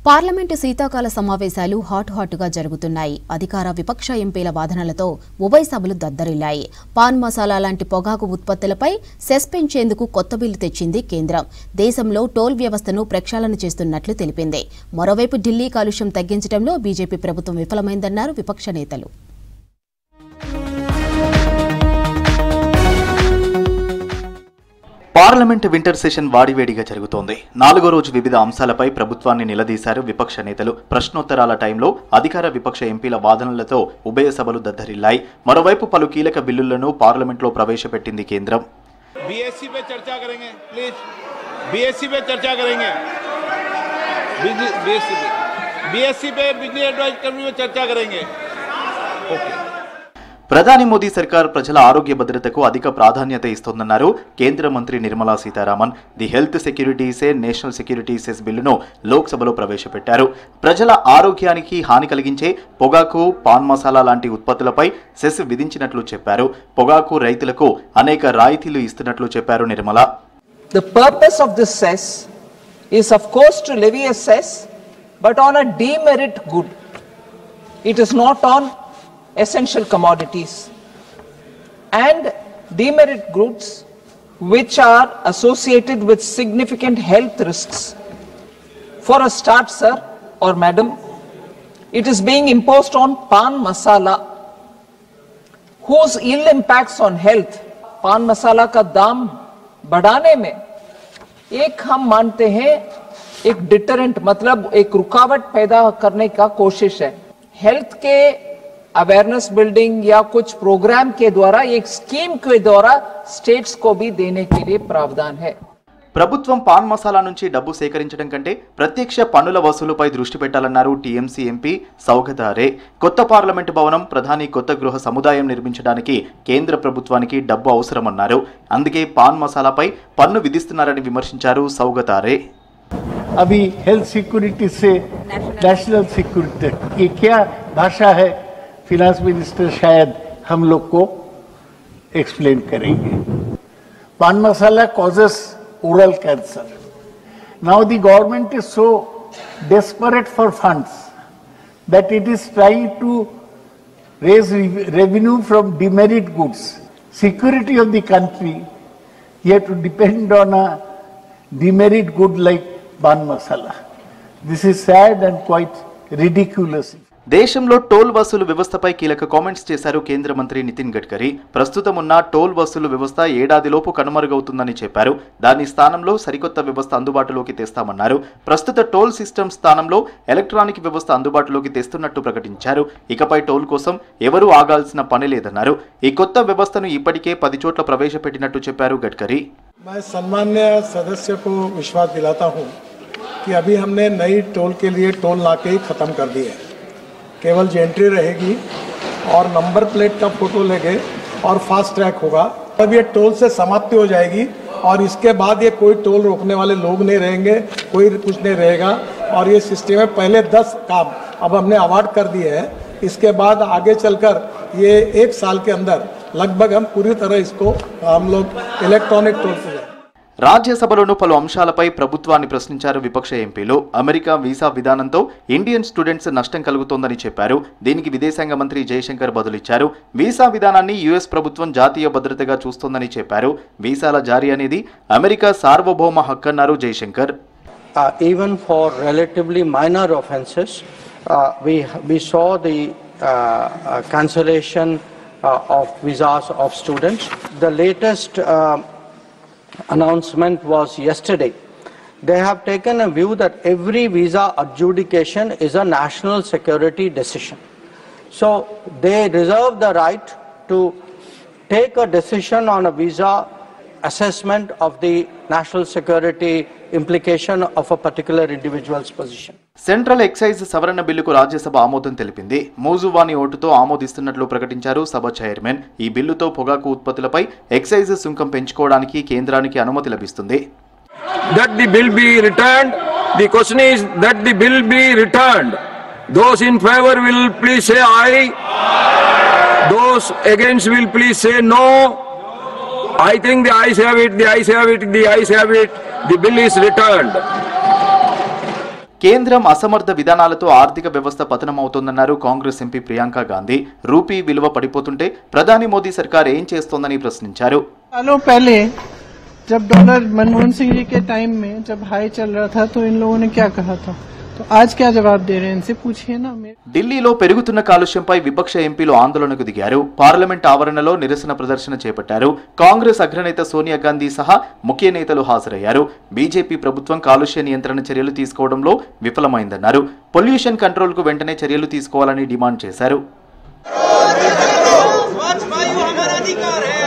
Parliament శీతాకాల సమావేశాలు హాట్గా జరుగుతున్నాయి. అధికార విపక్ష ఎంపీల వాదనలతో ఉభయ సభలు దద్దరిల్లాయి. పాన్ మసాలా లాంటి పొగాకు ఉత్పత్తులపై సెస్ పెంచేందుకు కొత్త బిల్లు తెచ్చింది కేంద్రం. దేశంలో టోల్ వ్యవస్థను ప్రక్షాళన చేస్తున్నట్లు తెలిపింది. మరోవైపు ఢిల్లీ కాలుష్యం తగ్గించడంలో బీజేపీ ప్రభుత్వం విఫలమైందన్నారు విపక్ష నేతలు. పార్లమెంట్ వింటర్ సెషన్ వాడివేడిగా జరుగుతోంది. 4వ రోజు వివిధ అంశాలపై ప్రభుత్వాన్ని నిలదీశారు విపక్ష నేతలు. ప్రశ్నోత్తరాల టైంలో అధికార విపక్ష ఎంపీల వాదనలతో ఉభయ సభలు దద్దరిల్లాయి. మరోవైపు పలు కీలక బిల్లులను పార్లమెంట్లో ప్రవేశపెట్టింది కేంద్రం. ప్రధాని మోదీ సర్కార్ ప్రజల ఆరోగ్య భద్రతకు అధిక ప్రాధాన్యత ఇస్తోందన్నారు కేంద్ర మంత్రి Nirmala Sitharaman. The health security cess national security cess బిల్లును లోక్సభలో ప్రవేశపెట్టారు. ప్రజల ఆరోగ్యానికి హాని కలిగించే పొగాకు, పాన్ మసాలా లాంటి ఉత్పత్తులపై సెస్ విధించినట్లు చెప్పారు. పొగాకు రైతులకు అనేక రాయితీలు ఇస్తున్నట్లు చెప్పారు Nirmala. The purpose of this cess is of course to levy a cess, but on a demerit good. It is not on essential commodities and demerit goods which are associated with significant health risks. For a start, sir or madam, it is being imposed on pan masala whose ill impacts on health. pan masala ka दाम बढ़ाने में एक हम मानते हैं एक deterrent मतलब एक रुकावट पैदा करने का कोशिश है. हेल्थ के अवेयरनेस बिल्डिंग या कुछ प्रोग्राम के द्वारा एक स्कीम के द्वारा स्टेट्स को भी देने के लिए प्रावधान है. ప్రభుత్వం పాన్ మసాలా నుంచి డబ్బు సేకరించడం కంటే ప్రత్యక్ష పన్నుల వసూలుపై దృష్టి పెట్టాలన్నారు టీఎంసీ ఎంపీ సౌగత్ ఆరే. కొత్త పార్లమెంటు భవనం, ప్రధాని కొత్త గృహ సముదాయం నిర్మించడానికి కేంద్ర ప్రభుత్వానికి డబ్బు అవసరమన్నారు. అందుకే పాన్ మసాలాపై పన్ను విధిస్తున్నారని విమర్శించారు సౌగత్ ఆరే. अभी हेल्थ सिक्योरिटी से नेशनल सिक्योरिटी ये क्या भाषा है, फिनांस मिनिस्टर शायद हम लोग को एक्सप्लेन करेंगे. पान मसाला causes oral cancer. Now the government is so desperate for funds that it is trying to raise revenue from demerit goods. Security of the country, you have to depend on a demerit good like pan masala. This is sad and quite ridiculous. దేశంలో toll వసూలు వ్యవస్థపై కీలక comments చేశారు కేంద్ర మంత్రి నితిన్ గడ్కరీ. ప్రస్తుతం ఉన్న toll వసూలు వ్యవస్థ ఏడాదిలోపు కనుమరుగవుతుందని చెప్పారు. దాని స్థానంలో సరికొత్త వ్యవస్థ అందుబాటులోకి తెస్తామన్నారు. ప్రస్తుత టోల్ సిస్టమ్ స్థానంలో ఎలక్ట్రానిక్ వ్యవస్థ అందుబాటులోకి తెస్తున్నట్టు ప్రకటించారు. ఇకపై టోల్ కోసం ఎవరూ ఆగాల్సిన పని లేదన్నారు. ఈ కొత్త వ్యవస్థను ఇప్పటికే 10 చోట్ల ప్రవేశపెట్టినట్టు చెప్పారు గడ్కరీ. मैं सम्मान्य सदस्य को विश्वास दिलाता हूं कि अभी हमने नई टोल के लिए टोल नाके ही ख़त्म कर दिए हैं. केवल एंट्री रहेगी और नंबर प्लेट का फोटो लेंगे और फास्ट ट्रैक होगा. तब ये टोल से समाप्ति हो जाएगी और इसके बाद ये कोई टोल रोकने वाले लोग नहीं रहेंगे, कोई कुछ नहीं रहेगा. और ये सिस्टम में पहले 10 काम अब हमने अवार्ड कर दिए हैं. इसके बाद आगे चलकर ये 1 साल के अंदर लगभग हम पूरी तरह इसको हम लोग इलेक्ट्रॉनिक टोल से రాజ్యసభలోనూ పలు అంశాలపై ప్రభుత్వాన్ని ప్రశ్నించారు విపక్ష ఎంపీలు. అమెరికా వీసా విధానంతో ఇండియన్ స్టూడెంట్స్ నష్టం కలుగుతోందని చెప్పారు. దీనికి విదేశాంగ మంత్రి జయశంకర్ బదులిచ్చారు. వీసా విధానాన్ని యుఎస్ ప్రభుత్వం జాతీయ భద్రతగా చూస్తోందని చెప్పారు. వీసాల జారీ అనేది అమెరికా సార్వభౌమ హక్కన్నారు Jayashankar. Even for relatively minor offences, we saw the cancellation of visas of students. The latest announcement was yesterday. They have taken a view that every visa adjudication is a national security decision. So they reserve the right to take a decision on a visa assessment of the national security implication of a particular individual's position. Central excise సవరణ బిల్లుకు రాజ్యసభ ఆమోదం తెలిపింది. మోజువాని ఓటుతో ఆమోదిస్తున్నట్లు ప్రకటించారు సభ chairman. ఈ బిల్లుతో పొగాకు ఉత్పత్తులపై excise సుంకం పెంచుకోవడానికి కేంద్రానికి అనుమతి లభిస్తుంది. That the bill be returned. The question is that the bill be returned. Those in favor will please say aye. Those against will please say no. I think the ayes have it. The ayes have it. The ayes have it. The bill is returned. కేంద్రం అసమర్థ విధానాలతో ఆర్థిక వ్యవస్థ పతనమవుతోందన్నారు Congress MP Priyanka Gandhi. Rupee విలువ పడిపోతుంటే ప్రధాని మోదీ సర్కార్ ఏం చేస్తోందని ప్రశ్నించారు. पहले जब डॉलर मनमोहन सिंह जी के टाइम में जब हाई चल रहा था तो इन लोगों ने क्या कहा था, तो आज क्या जवाब दे रहे हैं, इनसे पूछिए ना. ఢిల్లీలో పెరుగుతున్న కాలుష్యంపై విపక్ష ఎంపీలు ఆందోళనకు దిగారు. పార్లమెంట్ ఆవరణలో నిరసన ప్రదర్శన చేపట్టారు. కాంగ్రెస్ అగ్రనేత సోనియా గాంధీ సహా ముఖ్య నేతలు హాజరయ్యారు. బీజేపీ ప్రభుత్వం కాలుష్య నియంత్రణ చర్యలు తీసుకోవడంలో విఫలమైందన్నారు. పొల్యూషన్ కంట్రోల్ కు వెంటనే చర్యలు తీసుకోవాలని డిమాండ్ చేశారు. स्वच्छ वायु हमारा अधिकार है,